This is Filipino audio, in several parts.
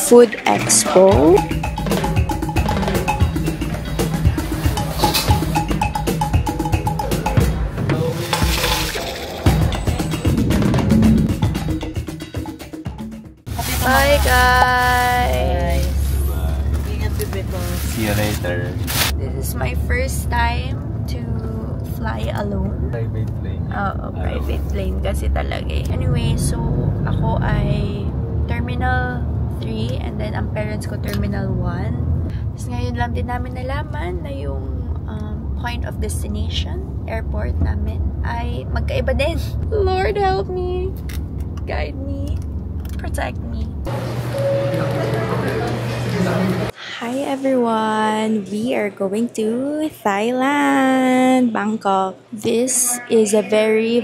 Food Expo. Bye guys! See you later. This is my first time to fly alone. Private plane. Oo, private plane kasi talaga eh. Anyway, so ako ay Terminal 3 and then ang parents ko Terminal 1. Tapos ngayon lang din namin nalaman na yung point of destination, airport namin, ay magkaiba din. Lord help me! Guide me! Protect me! Hi everyone! We are going to Thailand, Bangkok. This is a very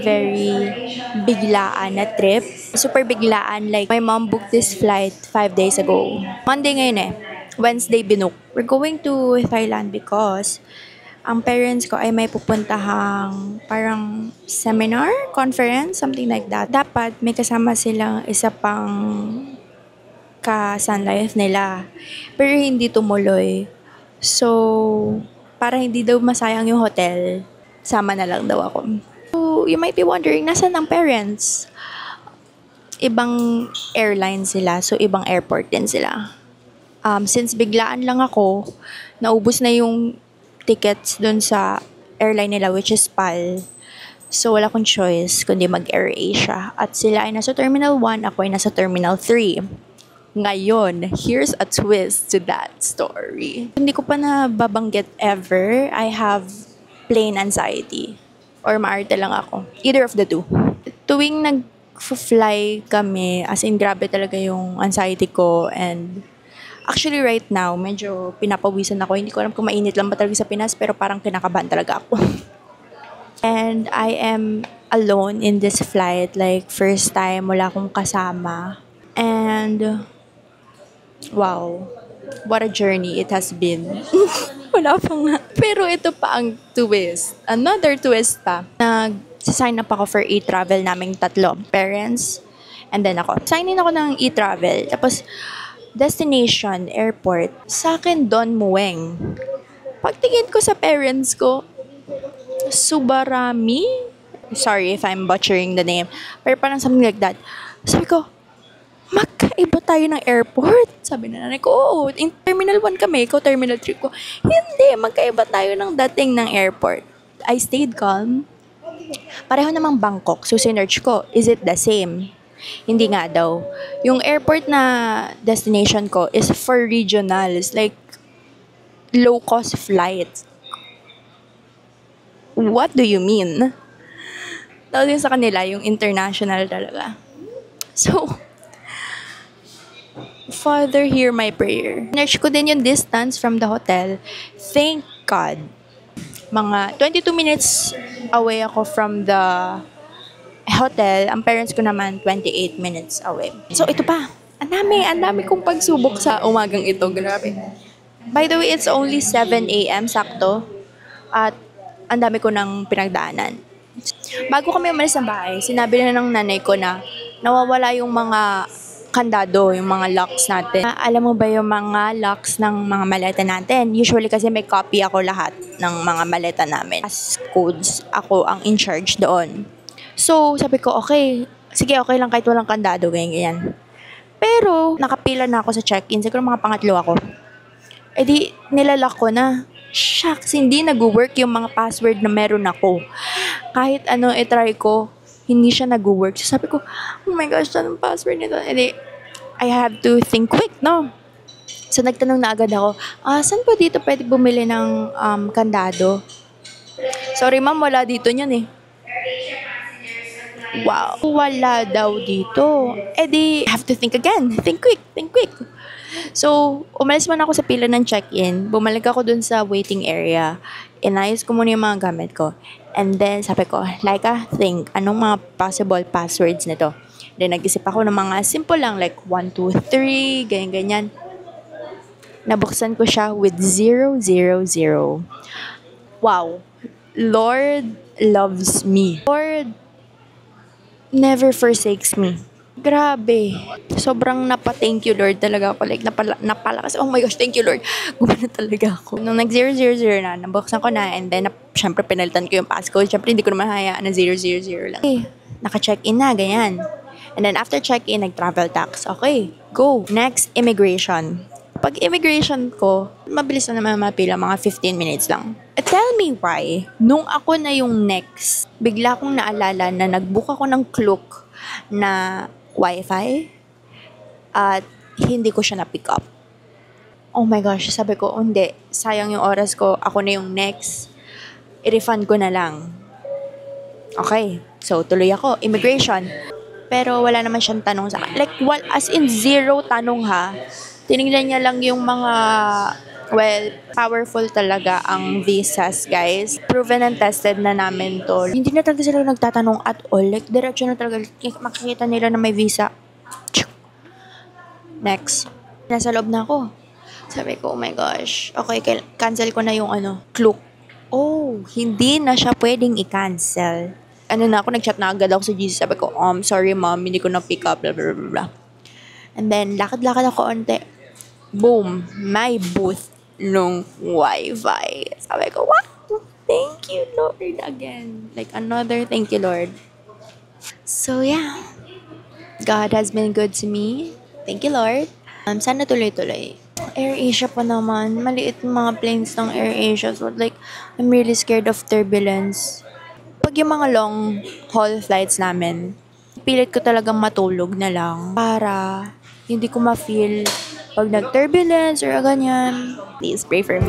biglaan na trip. Super biglaan. Like, my mom booked this flight 5 days ago. Monday ngayon eh. Wednesday binook. We're going to Thailand because ang parents ko ay may pupuntahang parang seminar, conference, something like that. Dapat may kasama silang isa pang ka-Sun Life nila. Pero hindi tumuloy. So, para hindi daw masayang yung hotel, sama na lang daw ako. So, you might be wondering, nasan ang parents? Ibang airline sila, so ibang airport din sila. Since biglaan lang ako, naubos na yung tickets dun sa airline nila, which is PAL. So, wala akong choice kundi mag-Air Asia. At sila ay nasa Terminal 1, ako ay nasa Terminal 3. Ngayon, here's a twist to that story. Hindi ko pa nababanggit ever. I have plane anxiety. Or maarte lang ako. Either of the two. Tuwing nag-fly kami, as in grabe talaga yung anxiety ko. And actually right now, medyo pinapawisan ako. Hindi ko alam kung mainit lang ba talaga sa Pinas, pero parang kinakabahan talaga ako. And I am alone in this flight. Like, first time, wala akong kasama. And wow, what a journey it has been. Wala pa nga. Pero ito pa ang twist. Another twist pa. Nag-sign up ako for e-travel naming tatlo. Parents, and then ako. Sign in ako ng e-travel. Tapos, destination, airport. Sa akin, Don Mueng. Pagtingin ko sa parents ko, Subarami? Sorry if I'm butchering the name. Pero parang something like that. Sabi ko, magkaiba tayo ng airport. Sabi na nanay ko, oo, in Terminal 1 kami, ikaw Terminal 3 ko. Hindi, magkaiba tayo ng dating ng airport. I stayed calm. Pareho namang Bangkok. So, sinearch ko, is it the same? Hindi nga daw. Yung airport na destination ko is for regionals, like low-cost flights. What do you mean? Tapos yung sa kanila, yung international talaga. So, Father, hear my prayer. Search ko din yung distance from the hotel. Thank God. Mga 22 minutes away ako from the hotel. Ang parents ko naman, 28 minutes away. So, ito pa. Ang dami kong pagsubok sa umagang ito. Grabe. By the way, it's only 7 a.m. sakto. At ang dami ko ng pinagdaanan. Bago kami umalis ng bahay, sinabi na ng nanay ko na nawawala yung mga kandado, yung mga locks natin. Alam mo ba yung mga locks ng mga maleta natin? Usually kasi may copy ako lahat ng mga maleta namin. As codes, ako ang in charge doon. So, sabi ko, okay. Sige, okay lang kahit walang kandado, ganyan. Pero, nakapila na ako sa check-in. Siguro mga pangatlo ako. Eh di, nilalock ko na. Shucks, hindi nag-work yung mga password na meron ako. Kahit ano, try ko, hindi siya nag-work. So, sabi ko, oh my gosh, anong password nito? Edi, I have to think quick, no? So, nagtanong na agad ako, saan po dito pwede bumili ng kandado? Sorry ma'am, wala dito niyan eh. Wow, wala daw dito. Edi, I have to think again. Think quick. So, umalis man ako sa pila ng check-in. Bumalik ako dun sa waiting area. Inayos ko muna yung mga gamit ko. And then, sabi ko, Laika, think, anong mga possible passwords nito? Then, nag-isip ako ng mga simple lang, like 1, 2, 3, ganyan-ganyan. Nabuksan ko siya with 000. Wow. Lord loves me. Lord never forsakes me. Grabe. Sobrang napa-thank you Lord talaga ako. Like, napalakas. Oh my gosh, thank you Lord. Gumana talaga ako. Nung nag-000 na, nabuksan ko na, and then, syempre, pinalitan ko yung passcode. Syempre, hindi ko naman hayaan na 000 lang. Okay, naka-check-in na, ganyan. And then, after check-in, nag-travel tax. Okay, go. Next, immigration. Pag immigration ko, mabilis na naman mapila, mga 15 minutes lang. Tell me why, nung ako na yung next, bigla kong naalala na nag-book ako ng Klook na Wi-Fi at hindi ko siya na-pick up. Oh my gosh, sabi ko, hindi, sayang yung oras ko, ako na yung next, i-refund ko na lang. Okay, so tuloy ako, immigration. Pero wala naman siyang tanong sa akin. Like, as in zero tanong ha. Tinignan niya lang yung mga, well, powerful talaga ang visas, guys. Proven and tested na namin to. Hindi na talaga sila nagtatanong at all. Like, diretso na talaga. Makikita nila na may visa. Next. Nasa loob na ako. Sabi ko, oh my gosh. Okay, cancel ko na yung Klook. Oh, hindi na siya pwedeng i-cancel. Ako, nag-chat na agad ako sa GC. Sabi ko, sorry mom, hindi ko na pick up, blah, blah, blah, blah. And then, lakad-lakad ako onte. Boom, may booth nung Wi-Fi. Sabi ko, what? Thank you, Lord, again. Like, another thank you, Lord. So, yeah. God has been good to me. Thank you, Lord. Sana tuloy-tuloy. AirAsia pa naman. Maliit yung mga planes ng AirAsia. So, like, I'm really scared of turbulence. Pag yung mga long haul flights namin, pilit ko talagang matulog na lang para hindi ko ma-feel pag nag-turbulence or ganyan. Please pray for me.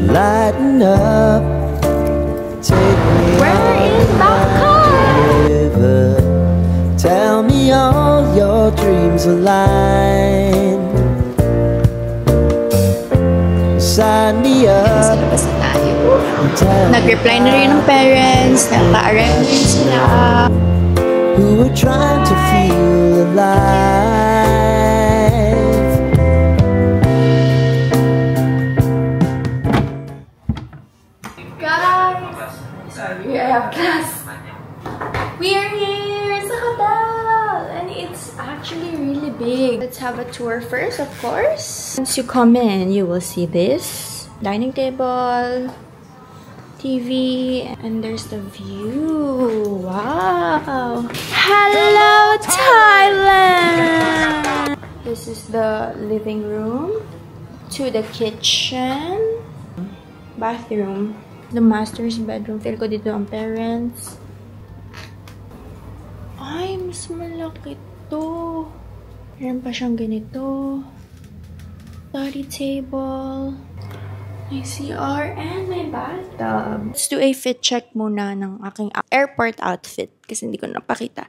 Lighten up, take me Where is that car? river. Tell me all your dreams align. Sign me Sa up. labas na tayo. Tell me Nag-reply na rin ng parents. Naka-arrive na rin sila. who are trying to feel alive. Guys! Sorry, I have class. We are here sa hotel! And it's actually really big. Let's have a tour first, of course. Once you come in, you will see this. Dining table, TV, and there's the view. Wow! Hello, Thailand! This is the living room. To the kitchen. Bathroom. The master's bedroom. Feel ko dito ang parents. Ay, mas malaki to. Meron pa siyang ganito. Study table. May CR and may bathtub. Let's do a fit check muna ng aking airport outfit kasi hindi ko napakita.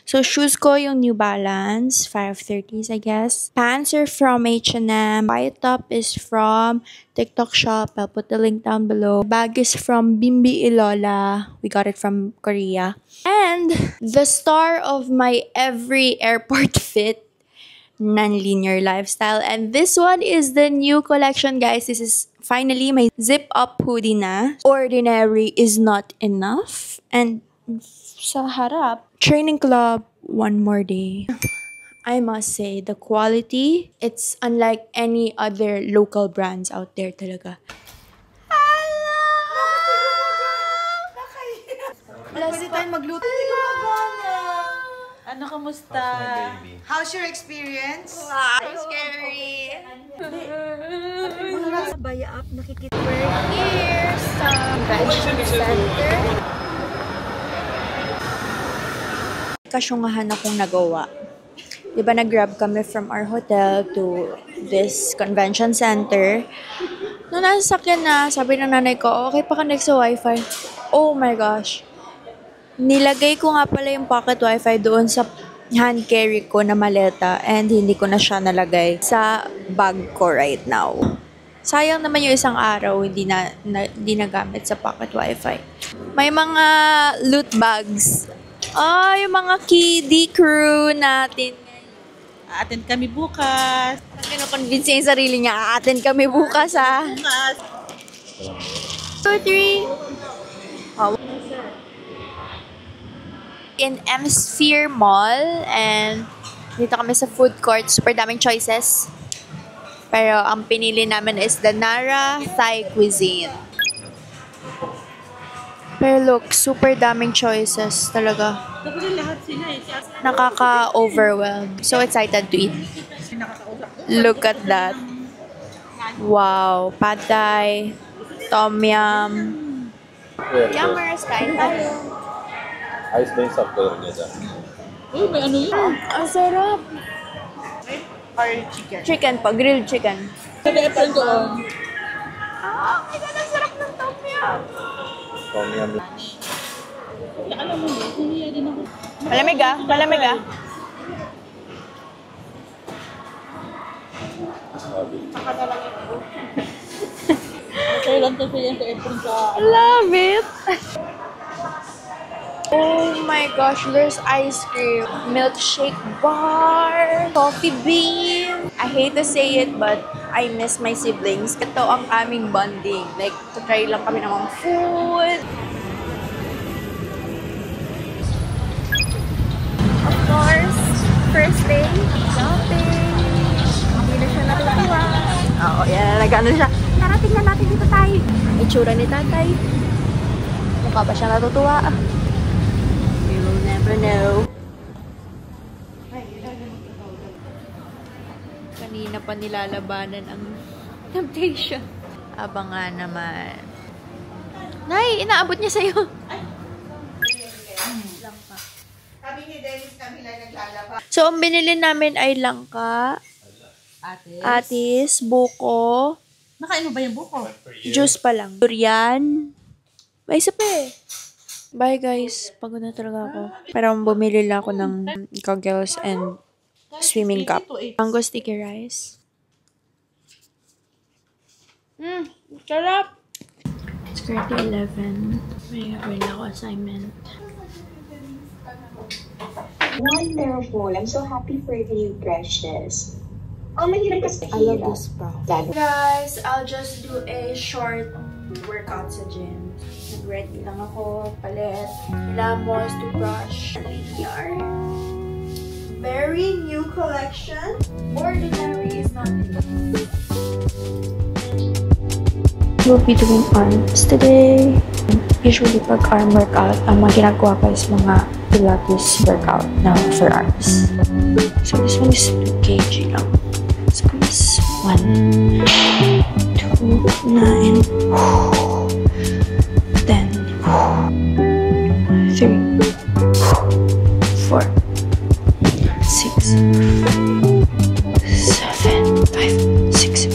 So, shoes ko yung New Balance 530s, I guess. Pants are from H&M. White top is from TikTok shop. I'll put the link down below. Bag is from Bimbi Ilola. We got it from Korea. And the star of my every airport fit, non-linear lifestyle. And this one is the new collection, guys. This is finally my zip-up hoodie na. Ordinary is not enough. And sa harap, training club, one more day. I must say, the quality, it's unlike any other local brands out there talaga. Hello! Pwede tayo magluto. Hindi ko magana. Ano, kamusta? How's your experience? Wow, scary. Mga baya up, nakikita. We're here sa convention center. Kasyungahan akong nagawa. Diba nag-grab kami from our hotel to this convention center. Nung nasa sakyan na, sabi ng nanay ko, okay pa connect sa wifi. Oh my gosh. Nilagay ko nga pala yung pocket wifi doon sa hand carry ko na maleta and hindi ko na siya nalagay sa bag ko right now. Sayang naman yung isang araw hindi nagamit sa pocket wifi. May mga loot bags Yung mga kiddie crew natin. Attend kami bukas. Kino-convince niya yung sarili niya. A-attend kami bukas, ha? Bukas. 2, 3. In M-Sphere Mall. And dito kami sa food court. Super daming choices. Pero ang pinili namin is the Nara Thai Cuisine. Pero look, super daming choices talaga. Lahat sila eh. Nakaka-overwhelm. So excited to eat. Look at that. Wow. Pad Thai. Tom Yum. Yummers, kain tayo. Ayos ba yung software niya dyan? Uy, may ano yun? Ang sarap. Or chicken. Chicken pa, grilled chicken. Sa apron doon. Oh my God, ang sarap ng Tom Yum. Tom Yum. Alam mo yun, humiya din ako. Malamig ah, malamig ah. Kailan to siya sa apron sa... Love it. Oh my gosh, there's ice cream, milkshake bar, coffee bean. I hate to say it, but I miss my siblings. Ito ang aming bonding. Like, to try lang kami ng mga food. Of course, first day, shopping. Hindi na siya natutuwa. Oo, yan. Nag-ano siya. Narating na natin dito tayo. Ang itsura ni tatay. Mukha ba siya natutuwa? We will never know. Kanina pa nilalabanan ang temptation. Abangan naman. Nay, inaabot niya sa'yo. Sabi ni Dennis kami lang naglalaba. So, ang binili namin ay langka, atis, buko, Nakain mo ba yung buko? juice pa lang, durian. May isa pa eh. Bye guys. Pagod na talaga ako. Pero bumili lang ako ng goggles and swimming cup. Mango sticky rice. Sarap! It's currently 11. May gagawin ako assignment. Wonderful. I'm so happy for you, Precious. Oh, mahirap kasi. I love this brown. Guys, I'll just do a short workout sa gym. Nag-ready lang ako, palit, lamos, toothbrush, yarn. Very new collection. Ordinary is not enough. We'll be doing arms today. Usually pag arm workout, ang mga ginagawa ko is mga Pilates workout na for arms. So this one is 2 kg lang. Squeeze 1, 2, 9, 10, 3, 4, 6, 7, 5, 6, 7.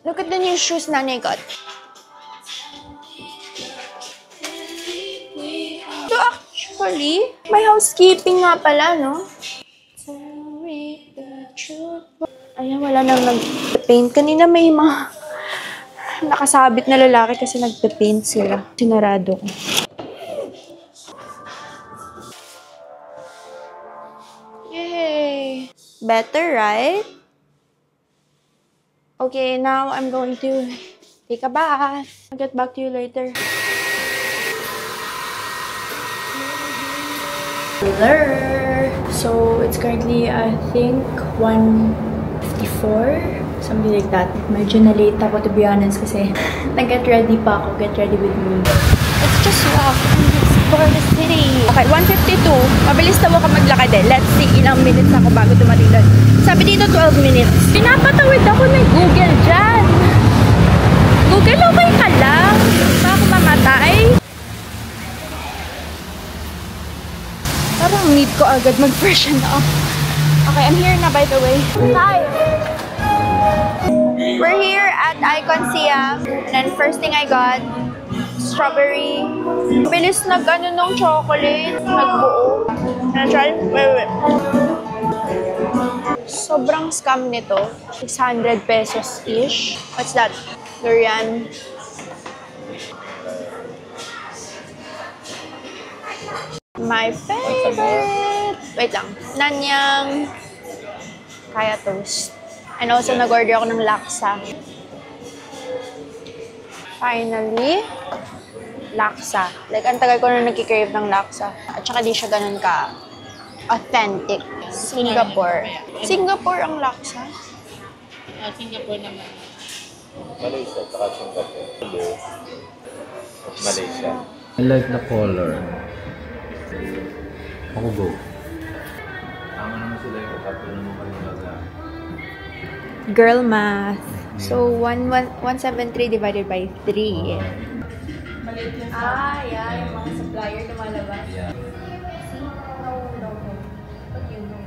Look at the new shoes Nanay got. So actually, may housekeeping nga pala, no? Ayan, wala nang nag-paint. Kanina may mga nakasabit na lalaki kasi nagpe-paint sila. Sinarado ko. Yay! Better, right? Okay, now I'm going to take a bath. I'll get back to you later. So, it's currently, I think, 1:54. Something like that. Medyo na-late ako, to be honest, kasi nag-get ready pa ako. Get ready with me. Let's just walk and explore the city. Okay, 1:52. Mabilis daw ako maglakad eh. Let's see ilang minutes ako bago dumating doon. Sabi dito 12 minutes. Pinapatawid ako ng Google dyan. Google, okay ka lang? Baka ako mamatay? Parang need ko agad mag-freshen up. Okay, I'm here na by the way. Hi! We're here at Icon Siam. And then first thing I got, strawberry. Bilis nag-ano nung chocolate. Nagbuo. Natural? Wait. Sobrang scam nito. 600 pesos-ish. What's that? Durian. My favorite! Wait lang. Nanyang kaya toast. And also, nag-order ako ng laksa. Finally, laksa. Like, ang tagal ko na nagkikrave ng laksa. At saka di siya ganun ka authentic. Singapore. Singapore ang laksa? Singapore naman. Malaysia, tsaka Singapore. Malaysia. I like the color. Ako go. Tama naman sila yung katulad mo kanila. Girl math. So, 173 divided by 3. Yeah. Yung mga supplier lumalabas. Yeah. No. But you know.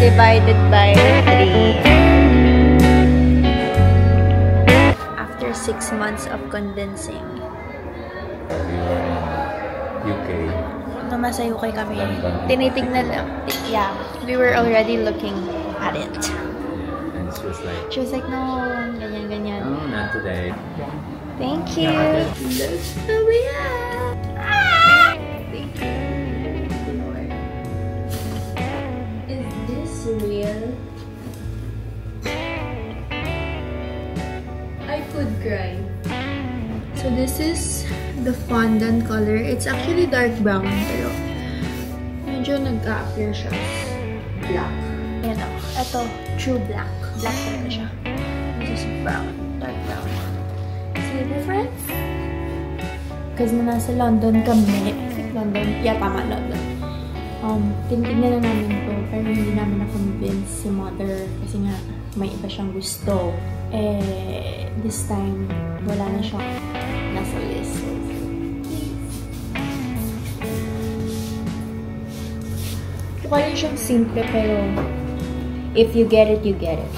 Divided by 3. After 6 months of condensing. We were in UK. Nasa UK kami. London. Tinitignan lang. Yeah. We were already looking at it. And she was like, She was like, no, ganyan. no, not today. Thank you. Oh, yeah. Thank you. Lord. Is this real? I could cry. So this is the fondant color. It's actually dark brown, pero medyo nag-a-appear siya as black. Ayan o. Ito, true black. Black talaga siya. This is brown. Dark brown. See the difference? Because na nasa London kami. London? Yeah, tama, London. Tinitignan na namin to, pero hindi namin na-convince si mother kasi nga may iba siyang gusto. This time, wala na siyang nasa list. Mukha rin siyang simple, pero if you get it, you get it.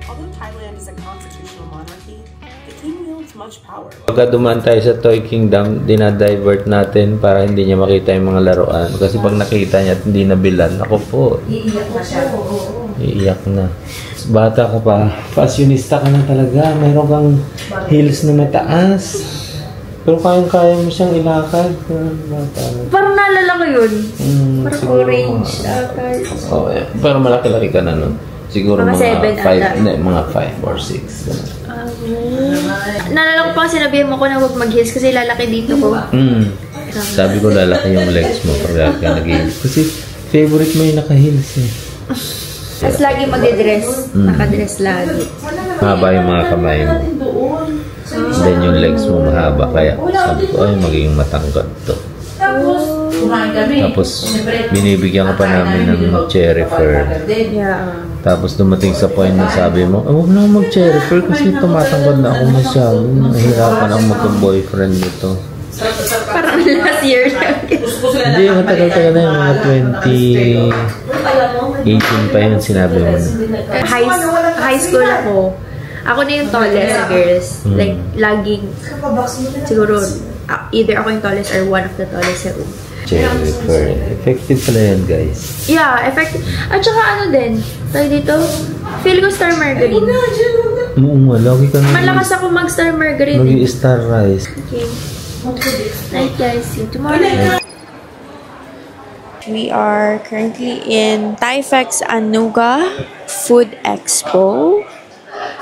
Although Thailand is a constitutional monarchy, the king wields much power. Pagka dumaan tayo sa Toy Kingdom, dinadivert natin para hindi niya makita yung mga laruan. Kasi pag nakita niya at hindi nabilan, ako po. Iiyak na siya. Iiyak na. Bata ka pa, fashionista ka na talaga. Mayroon kang heels na mataas. Pero kayang-kaya mo siyang ilakad. Bata. Parang naalala ko yun. Parang siguro orange. Oh, pero malaki-laki ka na nun. Siguro Mga 7 ata. mga 5 or 6. Naalala ko pa sinabihan mo ko na huwag mag-heels kasi lalaki dito ko. Sabi ko lalaki yung legs mo pag ka nag-heels. Kasi favorite mo yung naka-heels eh. Tapos lagi mag-dress. Naka-dress lagi. Mahaba yung mga kamay mo. Then yung legs mo mahaba. Kaya sabi ko ay magiging matangkad to. Kumain kami. Tapos binibigyan ka pa namin ng cherry fur. Yeah. Tapos dumating sa point na sabi mo, huwag na akong mag-cherry fur kasi tumatangkad na ako masyado. Nahihirapan ako magka-boyfriend nito. Parang last year lang. Hindi, matagal-tagal na yung mga 2018 pa yun sinabi mo na. High school ako. Ako na yung tallest girls. Like, laging, siguro, either ako yung tallest or one of the tallest sa room. Cherry fur. Effective pala yan, guys. Yeah, effective. At saka ano din, tayo dito, feel ko star margarine. Oo nga, lagi ka na Malakas ako mag-star margarine. mag-star rice. Okay. Night guys, see you tomorrow. We are currently in Taifex Anuga Food Expo.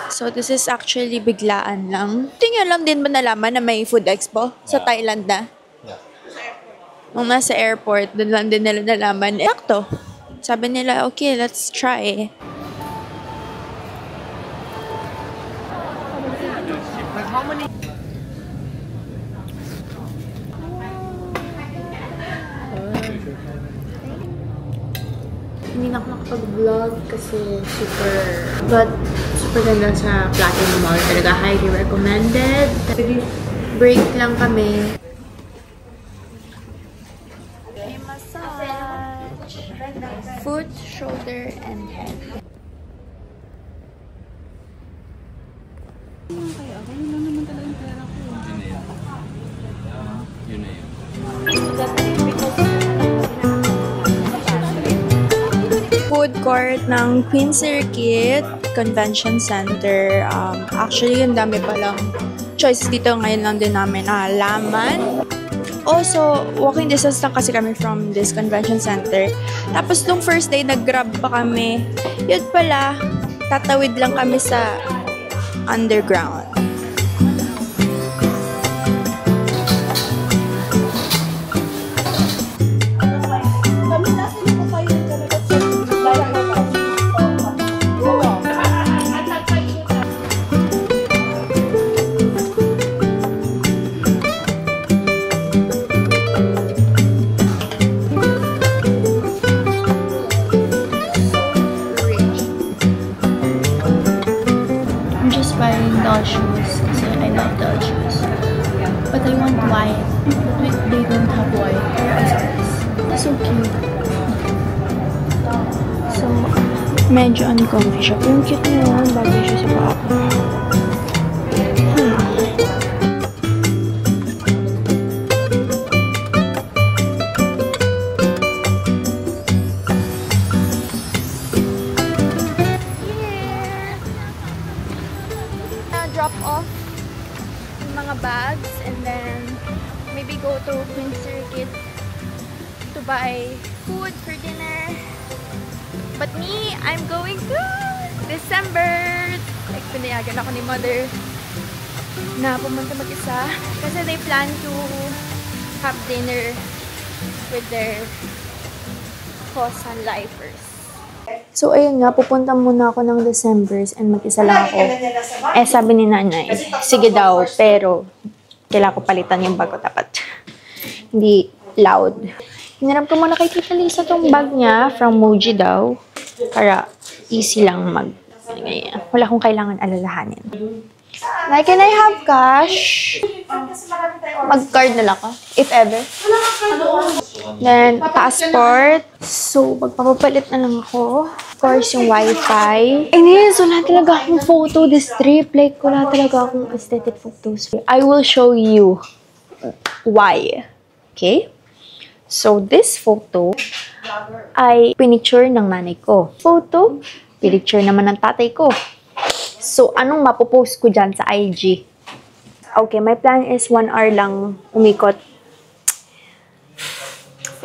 So this is actually biglaan lang. Tingnan lang din ba nalaman na may food expo sa Thailand na? Nung nasa airport, doon lang din nila nalaman. Sakto. Sabi nila, okay, let's try. Hindi na ako nakapag-vlog kasi super ganda sa Platinum Mall. Talaga highly recommended. Break lang kami. shoulder, and head. Yun na yun. Food court ng Queen Circuit Convention Center. Actually, ang dami palang choices dito. Ngayon lang din namin nalaman. Also, walking distance lang kasi kami from this convention center. Tapos, nung first day, nag-grab pa kami. Yun pala, tatawid lang kami sa underground. Buying doll shoes kasi I love doll shoes. But I want white. But they don't have white. They're so cute. So, medyo uncomfy siya. Pero yung cute niya yun, bagay siya sa paa ko. Drop off yung mga bags and then maybe go to Queen Circuit to buy food for dinner. But me, I'm going to December. Like, pinayagan ako ni Mother na pumunta mag-isa kasi they plan to have dinner with their Kosan lifers. So, ayun nga, pupunta muna ako ng Decembers and mag-isa lang ako. Eh, sabi ni nanay, sige daw, pero kailangan ko palitan yung bag ko dapat. Hindi loud. Hinarap ko muna kay Tita Lisa tong bag niya from Muji daw. Para easy lang wala akong kailangan alalahanin. Like, can I have cash? Mag-card na lang ako, if ever. Then, passport. So, magpapapalit na lang ako. Of course, yung wifi. Inis, wala talaga akong photo this trip. Like, wala talaga akong aesthetic photos. I will show you why. Okay? So, this photo ay pinicture ng nanay ko. Photo, pinicture naman ng tatay ko. So, anong mapopost ko dyan sa IG? Okay, my plan is 1 hour lang umikot.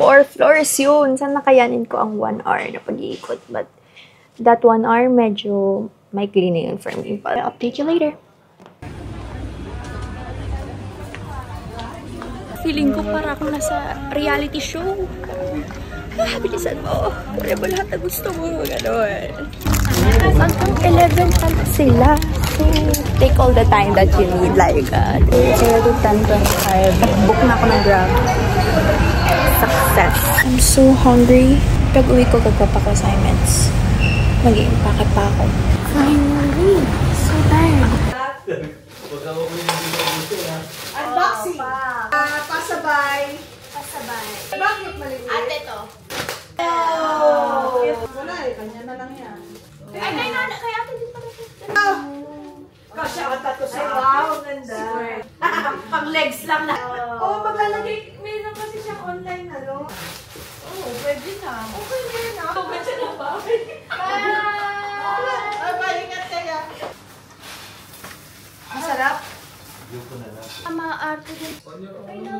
4 floors yun. Saan nakayanin ko ang 1 hour na pag-iikot? But that 1 hour, medyo maikli na yun for me. But I'll update you later. Feeling ko para akong nasa reality show. Bilisan mo. Kaya mo lahat na gusto mo. Ganon. Hanggang 11 pa na sila. So, take all the time that you need. Like, 0 to 10:25. Book na ako ng Grab. Success. I'm so hungry. Pag uwi ko, gagawin ko assignments. Mag-i-impake pa ako. Finally! So tired. Unboxing! Pasabay! Pasabay. Bakit maliit? Ate to. Oh! Wala eh, kanya na lang yan. Ay, kaya ate din pala. Kasi ang tato sa wow, ganda. Pang legs lang na. Oo, maglalagay. Mayroon kasi siyang online, ano? Oo, pwede na. Okay na yun, ah. Pwede na ba? Bye! Bye, ingat kaya. Ang sarap? Maarte din. Ano?